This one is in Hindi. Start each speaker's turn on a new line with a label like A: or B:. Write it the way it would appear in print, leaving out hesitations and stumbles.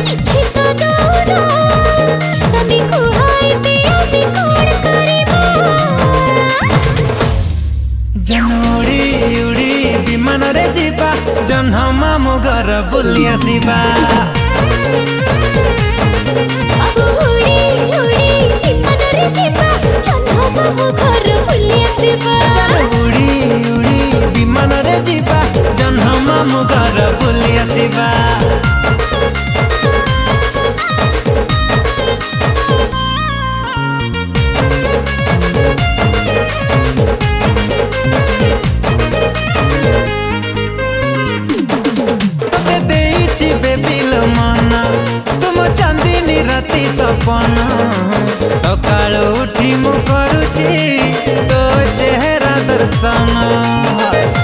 A: किछि तो दौना तमे कुहाई दिया भी कोण करिबा
B: जनोड़ी उड़ी विमान रे जीवा जन्ह मामु घर बुली आसीबा
A: अब उड़ी उड़ी विमान रे जीवा जन्ह मामु घर बुली आसीबा
B: उड़ी उड़ी विमान रे जीवा जन्ह मामु घर बुली आसीबा चांदनी राती सपना सकाल उठी मु करुची तो चेहरा दर्शन